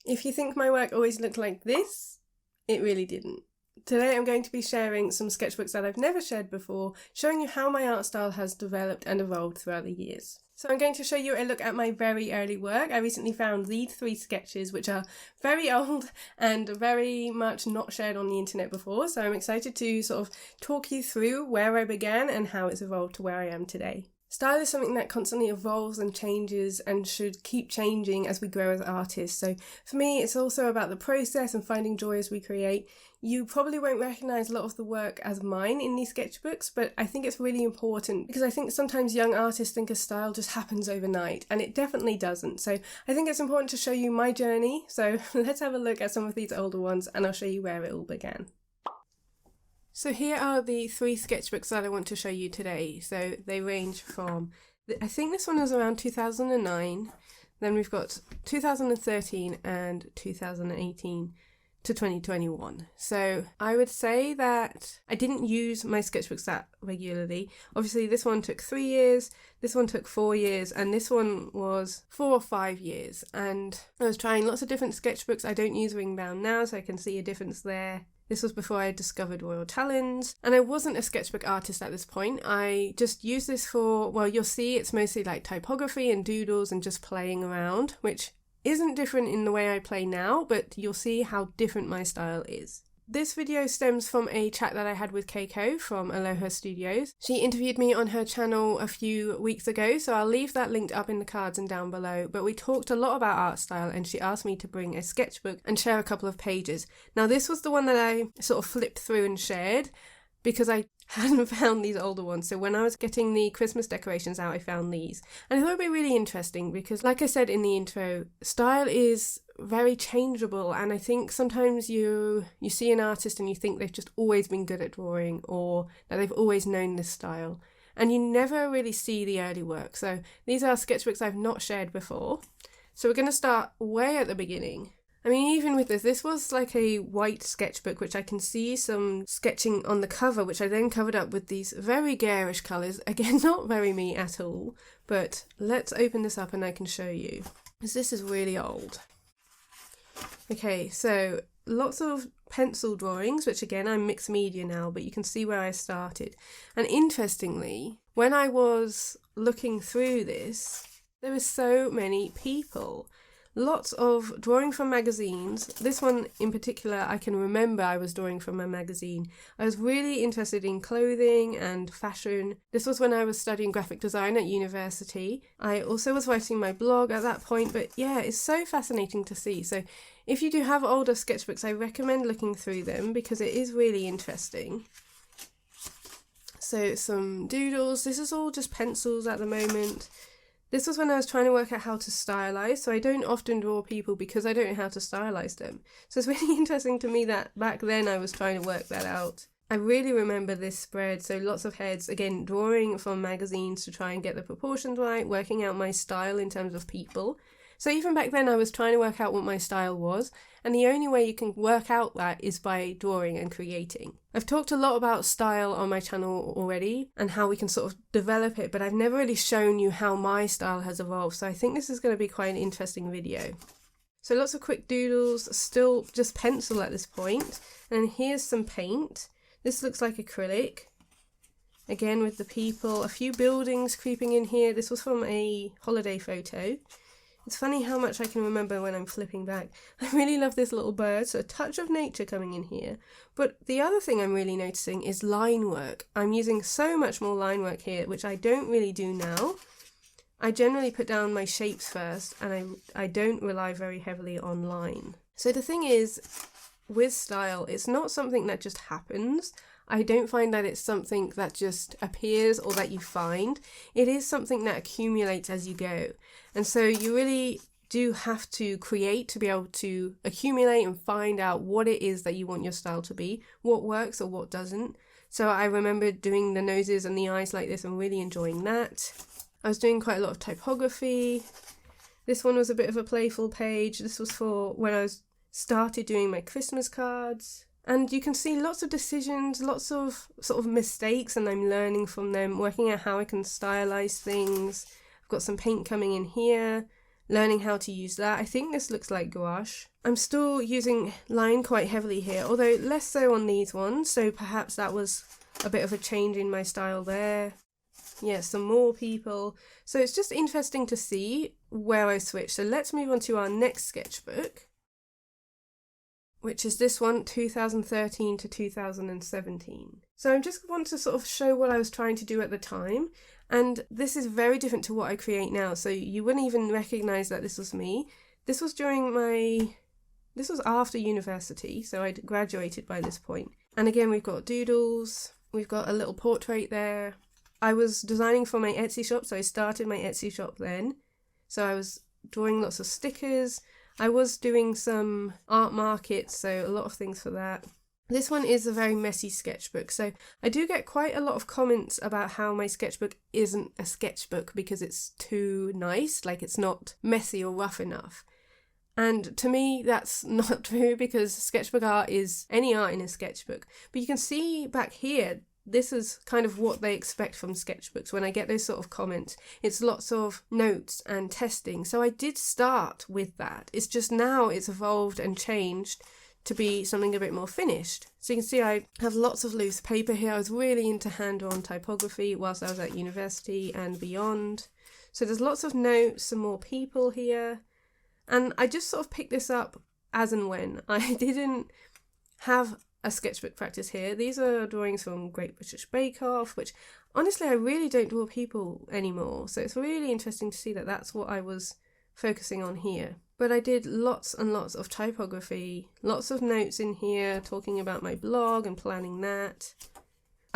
If you think my work always looked like this, it really didn't. Today I'm going to be sharing some sketchbooks that I've never shared before, showing you how my art style has developed and evolved throughout the years. So I'm going to show you a look at my very early work. I recently found these 3 sketches which are very old and very much not shared on the internet before, so I'm excited to sort of talk you through where I began and how it's evolved to where I am today. Style is something that constantly evolves and changes and should keep changing as we grow as artists. So for me, it's also about the process and finding joy as we create. You probably won't recognise a lot of the work as mine in these sketchbooks, but I think it's really important because I think sometimes young artists think a style just happens overnight, and it definitely doesn't. So I think it's important to show you my journey. So let's have a look at some of these older ones and I'll show you where it all began. So here are the 3 sketchbooks that I want to show you today. So they range from, I think this one was around 2009, then we've got 2013 and 2018 to 2021. So I would say that I didn't use my sketchbooks that regularly. Obviously this one took 3 years, this one took 4 years, and this one was 4 or 5 years. And I was trying lots of different sketchbooks. I don't use ring bound now, so I can see a difference there. This was before I discovered Royal Talons, and I wasn't a sketchbook artist at this point. I just used this for, well, you'll see it's mostly like typography and doodles and just playing around, which isn't different in the way I play now, but you'll see how different my style is. This video stems from a chat that I had with Keiko from Aloha Studios. She interviewed me on her channel a few weeks ago, so I'll leave that linked up in the cards and down below, but we talked a lot about art style and she asked me to bring a sketchbook and share a couple of pages. Now this was the one that I sort of flipped through and shared because I hadn't found these older ones. So when I was getting the Christmas decorations out, I found these. And I thought it'd be really interesting because, like I said in the intro, style is very changeable, and I think sometimes you see an artist and you think they've just always been good at drawing or that they've always known this style, and you never really see the early work. So these are sketchbooks I've not shared before. So we're going to start way at the beginning. I mean, even with this was like a white sketchbook, which I can see some sketching on the cover, which I then covered up with these very garish colours. Again, not very me at all, but let's open this up and I can show you, because this is really old. Okay, so lots of pencil drawings, which again, I'm mixed media now, but you can see where I started. And interestingly, when I was looking through this, there were so many people. Lots of drawing from magazines. This one in particular, I can remember I was drawing from a magazine. I was really interested in clothing and fashion. This was when I was studying graphic design at university. I also was writing my blog at that point, but yeah, it's so fascinating to see. So if you do have older sketchbooks, I recommend looking through them because it is really interesting. So some doodles. This is all just pencils at the moment. This was when I was trying to work out how to stylize, so I don't often draw people because I don't know how to stylize them. So it's really interesting to me that back then I was trying to work that out. I really remember this spread, so lots of heads, again, drawing from magazines to try and get the proportions right, working out my style in terms of people. So even back then I was trying to work out what my style was, and the only way you can work out that is by drawing and creating. I've talked a lot about style on my channel already and how we can sort of develop it, but I've never really shown you how my style has evolved, so I think this is going to be quite an interesting video. So lots of quick doodles, still just pencil at this point, and here's some paint. This looks like acrylic. Again with the people, a few buildings creeping in here. This was from a holiday photo. It's funny how much I can remember when I'm flipping back. I really love this little bird, so a touch of nature coming in here. But the other thing I'm really noticing is line work. I'm using so much more line work here, which I don't really do now. I generally put down my shapes first, and I don't rely very heavily on line. So the thing is, with style, it's not something that just happens. I don't find that it's something that just appears or that you find. It is something that accumulates as you go. And so you really do have to create to be able to accumulate and find out what it is that you want your style to be, what works or what doesn't. So I remember doing the noses and the eyes like this and really enjoying that. I was doing quite a lot of typography. This one was a bit of a playful page. This was for when I started doing my Christmas cards. And you can see lots of decisions, lots of sort of mistakes, and I'm learning from them, working out how I can stylize things. I've got some paint coming in here, learning how to use that. I think this looks like gouache. I'm still using line quite heavily here, although less so on these ones, so perhaps that was a bit of a change in my style there. Yeah, some more people. So it's just interesting to see where I switch. So let's move on to our next sketchbook, which is this one, 2013 to 2017. So I just want to sort of show what I was trying to do at the time. And this is very different to what I create now. So you wouldn't even recognize that this was me. This was this was after university. So I'd graduated by this point. And again, we've got doodles. We've got a little portrait there. I was designing for my Etsy shop. So I started my Etsy shop then. So I was drawing lots of stickers. I was doing some art markets, so a lot of things for that. This one is a very messy sketchbook, so I do get quite a lot of comments about how my sketchbook isn't a sketchbook because it's too nice, like it's not messy or rough enough. And to me, that's not true because sketchbook art is any art in a sketchbook. But you can see back here, this is kind of what they expect from sketchbooks. When I get those sort of comments, it's lots of notes and testing. So I did start with that. It's just now it's evolved and changed to be something a bit more finished. So you can see I have lots of loose paper here. I was really into hand-drawn typography whilst I was at university and beyond. So there's lots of notes, some more people here. And I just sort of picked this up as and when. I didn't have a sketchbook practice here. These are drawings from Great British Bake Off, which honestly I really don't draw people anymore. So it's really interesting to see that that's what I was focusing on here. But I did lots and lots of typography, lots of notes in here talking about my blog and planning that.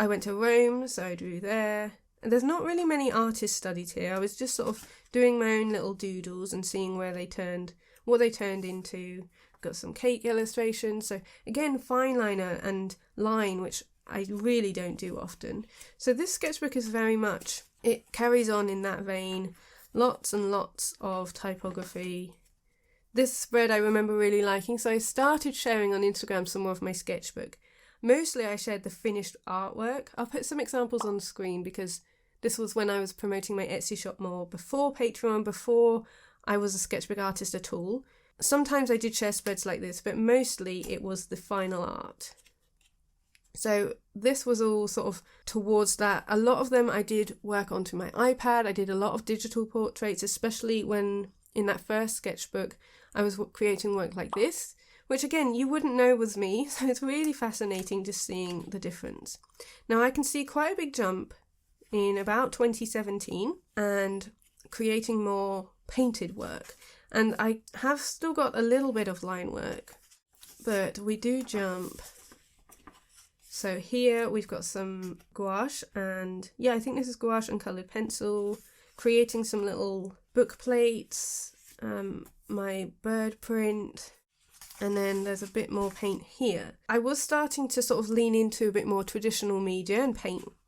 I went to Rome, so I drew there. And there's not really many artist studies here. I was just sort of doing my own little doodles and seeing what they turned into. Got some cake illustrations. So again, fine liner and line, which I really don't do often. So this sketchbook is very much, it carries on in that vein. Lots and lots of typography. This spread I remember really liking, so I started sharing on Instagram some more of my sketchbook. Mostly I shared the finished artwork. I'll put some examples on the screen because this was when I was promoting my Etsy shop more, before Patreon, before I was a sketchbook artist at all. Sometimes I did share spreads like this, but mostly it was the final art. So this was all sort of towards that. A lot of them I did work onto my iPad. I did a lot of digital portraits, especially when in that first sketchbook I was creating work like this, which again you wouldn't know was me. So it's really fascinating just seeing the difference. Now I can see quite a big jump in about 2017 and creating more painted work. And I have still got a little bit of line work, but we do jump. So here we've got some gouache and yeah, I think this is gouache and coloured pencil, creating some little book plates, my bird print, and then there's a bit more paint here. I was starting to sort of lean into a bit more traditional media and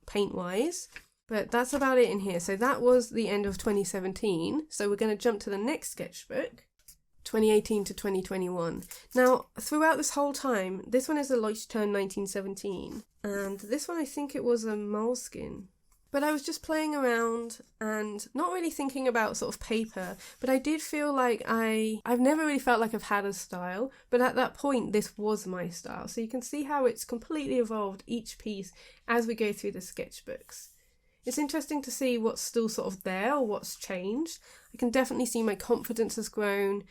paint-wise, but that's about it in here. So that was the end of 2017. So we're going to jump to the next sketchbook, 2018 to 2021. Now, throughout this whole time, this one is a Leuchtturm 1917, and this one I think it was a moleskin. But I was just playing around and not really thinking about sort of paper, but I did feel like I've never really felt like I've had a style, but at that point this was my style. So you can see how it's completely evolved each piece as we go through the sketchbooks. It's interesting to see what's still sort of there or what's changed. I can definitely see my confidence has grown.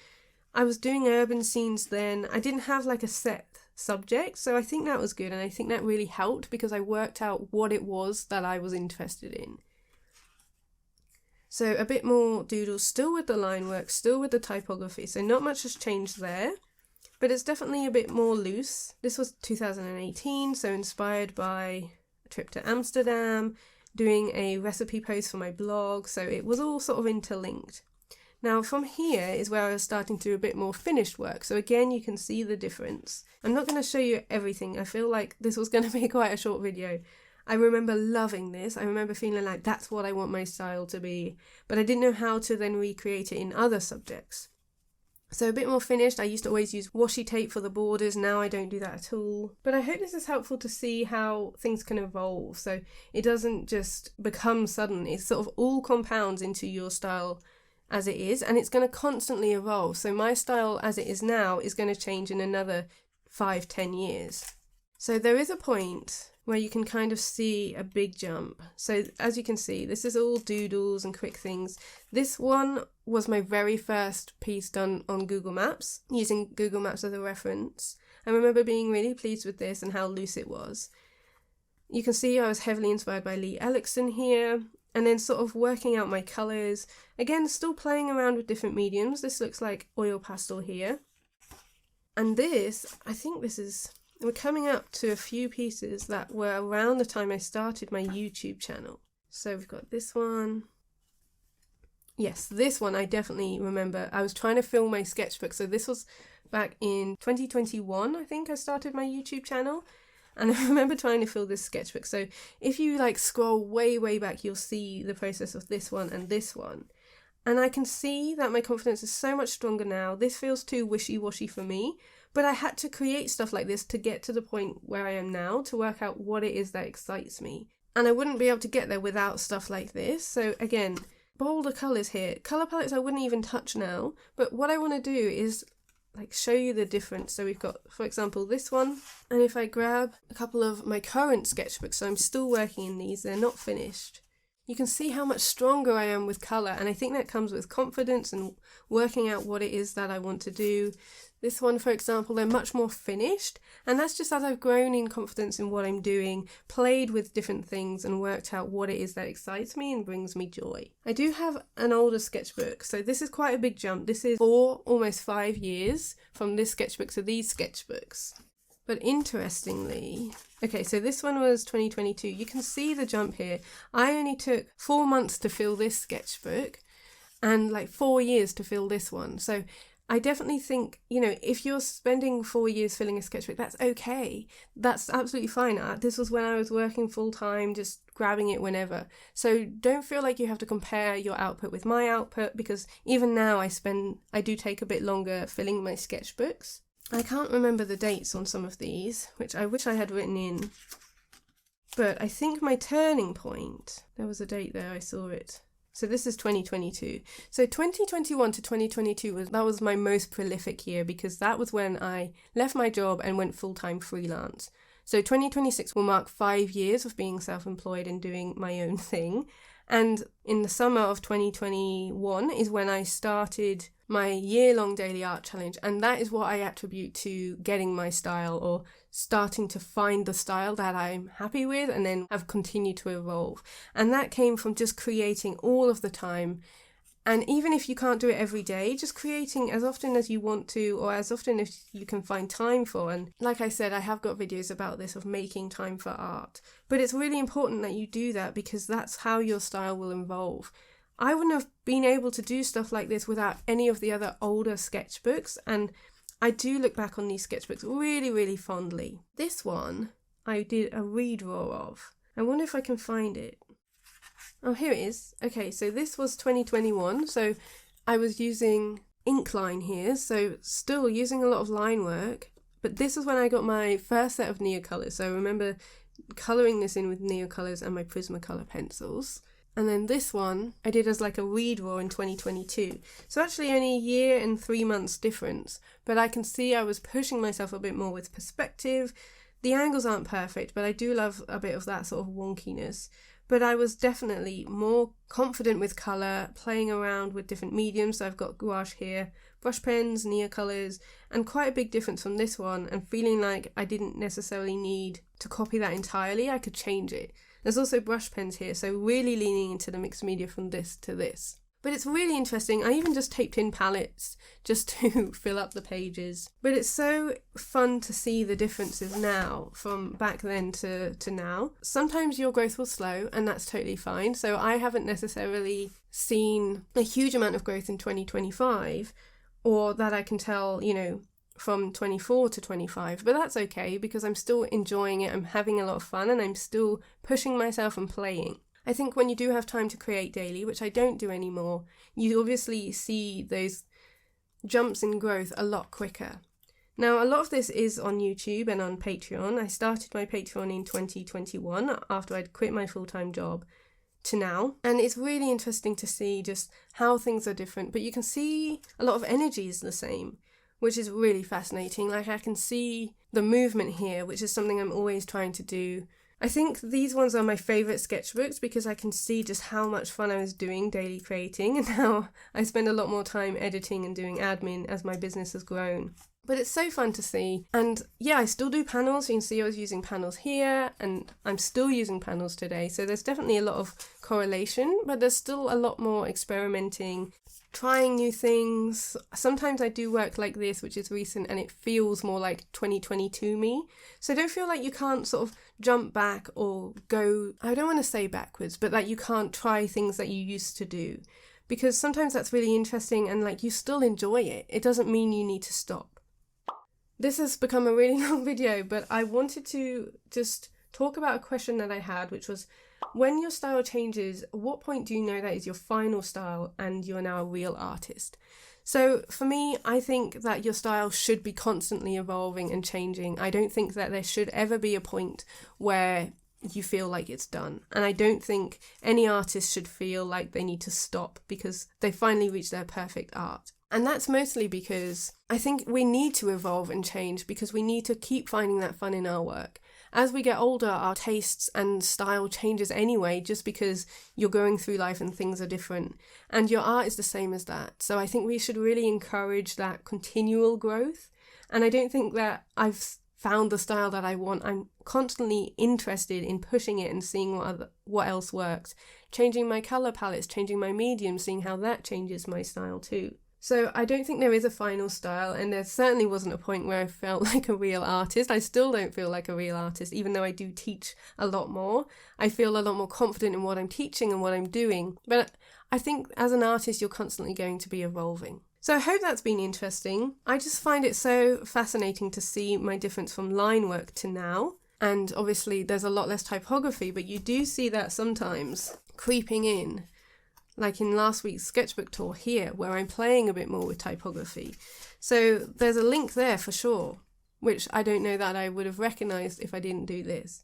I was doing urban scenes then. I didn't have like a set subject, so I think that was good, and I think that really helped because I worked out what it was that I was interested in. So a bit more doodles, still with the line work, still with the typography, so not much has changed there, but it's definitely a bit more loose. This was 2018, so inspired by a trip to Amsterdam, doing a recipe post for my blog, so it was all sort of interlinked. Now from here is where I was starting to do a bit more finished work, so again you can see the difference. I'm not going to show you everything, I feel like this was going to be quite a short video. I remember loving this, I remember feeling like that's what I want my style to be, but I didn't know how to then recreate it in other subjects. So a bit more finished. I used to always use washi tape for the borders, now I don't do that at all. But I hope this is helpful to see how things can evolve, so it doesn't just become sudden, it sort of all compounds into your style as it is, and it's going to constantly evolve. So my style as it is now is going to change in another 5-10 years. So there is a point where you can kind of see a big jump. So as you can see, this is all doodles and quick things. This one was my very first piece done on Google Maps, using Google Maps as a reference. I remember being really pleased with this and how loose it was. You can see I was heavily inspired by Lee Ellickson here, and then sort of working out my colours. Again, still playing around with different mediums. This looks like oil pastel here. And this, I think this is... We're coming up to a few pieces that were around the time I started my YouTube channel. So we've got this one. Yes, this one I definitely remember. I was trying to film my sketchbook. So this was back in 2021, I think I started my YouTube channel. And I remember trying to fill this sketchbook. So if you like scroll way, way back, you'll see the process of this one and this one. And I can see that my confidence is so much stronger now. This feels too wishy-washy for me. But I had to create stuff like this to get to the point where I am now, to work out what it is that excites me. And I wouldn't be able to get there without stuff like this. So again, bolder colours here. Colour palettes I wouldn't even touch now. But what I want to do is like show you the difference. So we've got, for example, this one. And if I grab a couple of my current sketchbooks, so I'm still working in these, they're not finished. You can see how much stronger I am with colour, and I think that comes with confidence and working out what it is that I want to do. This one, for example, they're much more finished, and that's just as I've grown in confidence in what I'm doing, played with different things and worked out what it is that excites me and brings me joy. I do have an older sketchbook, so this is quite a big jump. This is 4, almost 5 years from this sketchbook to these sketchbooks. But interestingly, okay, so this one was 2022. You can see the jump here. I only took 4 months to fill this sketchbook and like 4 years to fill this one. So I definitely think, you know, if you're spending 4 years filling a sketchbook, that's okay. That's absolutely fine. This was when I was working full time, just grabbing it whenever. So don't feel like you have to compare your output with my output, because even now I do take a bit longer filling my sketchbooks. I can't remember the dates on some of these, which I wish I had written in. But I think my turning point, there was a date there, I saw it. So this is 2022. So 2021 to 2022 was my most prolific year, because that was when I left my job and went full-time freelance. So 2026 will mark 5 years of being self-employed and doing my own thing. And in the summer of 2021 is when I started my year-long daily art challenge, and that is what I attribute to getting my style, or starting to find the style that I'm happy with and then have continued to evolve. And that came from just creating all of the time. And even if you can't do it every day, just creating as often as you want to, or as often as you can find time for. And like I said, I have got videos about this, of making time for art. But it's really important that you do that, because that's how your style will evolve. I wouldn't have been able to do stuff like this without any of the other older sketchbooks, and I do look back on these sketchbooks really, really fondly. This one I did a redraw of. I wonder if I can find it. Oh, here it is. Okay, so this was 2021, so I was using ink line here, so still using a lot of line work, but this is when I got my first set of Neocolors. So I remember colouring this in with Neocolors and my Prismacolor pencils. And then this one I did as like a redraw in 2022. So actually only a year and 3 months difference, but I can see I was pushing myself a bit more with perspective. The angles aren't perfect, but I do love a bit of that sort of wonkiness. But I was definitely more confident with colour, playing around with different mediums. So I've got gouache here, brush pens, Neocolors, and quite a big difference from this one, and feeling like I didn't necessarily need to copy that entirely. I could change it. There's also brush pens here, so really leaning into the mixed media from this to this. But it's really interesting. I even just taped in palettes just to fill up the pages. But it's so fun to see the differences now from back then to now. Sometimes your growth will slow, and that's totally fine. So I haven't necessarily seen a huge amount of growth in 2025, or that I can tell, you know, from 24 to 25, but that's okay, because I'm still enjoying it, I'm having a lot of fun, and I'm still pushing myself and playing. I think when you do have time to create daily, which I don't do anymore, you obviously see those jumps in growth a lot quicker. Now, a lot of this is on YouTube and on Patreon. I started my Patreon in 2021 after I'd quit my full-time job to now, and it's really interesting to see just how things are different, but you can see a lot of energy is the same, which is really fascinating. Like, I can see the movement here, which is something I'm always trying to do. I think these ones are my favourite sketchbooks because I can see just how much fun I was doing daily creating, and how I spend a lot more time editing and doing admin as my business has grown. But it's so fun to see. And yeah, I still do panels. You can see I was using panels here, and I'm still using panels today. So there's definitely a lot of correlation, but there's still a lot more experimenting, trying new things. Sometimes I do work like this, which is recent, and it feels more like 2022 me. So don't feel like you can't sort of jump back or go, I don't want to say backwards, but like you can't try things that you used to do. Because sometimes that's really interesting and like you still enjoy it. It doesn't mean you need to stop. This has become a really long video, but I wanted to just talk about a question that I had, which was, when your style changes, at what point do you know that is your final style and you're now a real artist? So for me, I think that your style should be constantly evolving and changing. I don't think that there should ever be a point where you feel like it's done. And I don't think any artist should feel like they need to stop because they finally reached their perfect art. And that's mostly because I think we need to evolve and change because we need to keep finding that fun in our work. As we get older, our tastes and style changes anyway, just because you're going through life and things are different. And your art is the same as that. So I think we should really encourage that continual growth. And I don't think that I've found the style that I want. I'm constantly interested in pushing it and seeing what else works. Changing my colour palettes, changing my medium, seeing how that changes my style too. So I don't think there is a final style, and there certainly wasn't a point where I felt like a real artist. I still don't feel like a real artist, even though I do teach a lot more. I feel a lot more confident in what I'm teaching and what I'm doing. But I think as an artist, you're constantly going to be evolving. So I hope that's been interesting. I just find it so fascinating to see my difference from line work to now. And obviously there's a lot less typography, but you do see that sometimes creeping in. Like in last week's sketchbook tour here, where I'm playing a bit more with typography. So there's a link there for sure, which I don't know that I would have recognised if I didn't do this.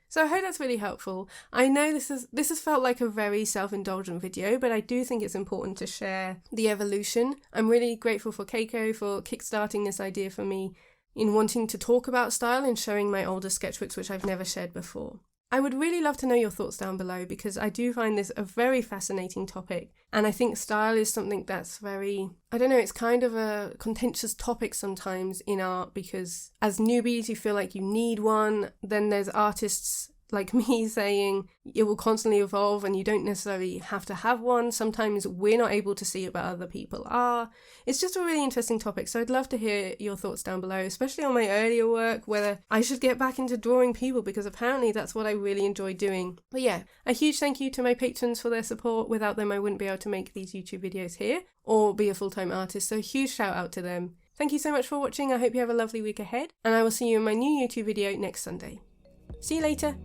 So I hope that's really helpful. I know this has felt like a very self-indulgent video, but I do think it's important to share the evolution. I'm really grateful for Keiko for kickstarting this idea for me in wanting to talk about style and showing my older sketchbooks, which I've never shared before. I would really love to know your thoughts down below because I do find this a very fascinating topic, and I think style is something that's very, I don't know, it's kind of a contentious topic sometimes in art because as newbies you feel like you need one, then there's artists like me saying it will constantly evolve and you don't necessarily have to have one. Sometimes we're not able to see it but other people are. It's just a really interesting topic, so I'd love to hear your thoughts down below, especially on my earlier work, whether I should get back into drawing people because apparently that's what I really enjoy doing. But yeah, a huge thank you to my patrons for their support. Without them I wouldn't be able to make these YouTube videos here or be a full-time artist, so a huge shout out to them. Thank you so much for watching. I hope you have a lovely week ahead, and I will see you in my new YouTube video next Sunday. See you later.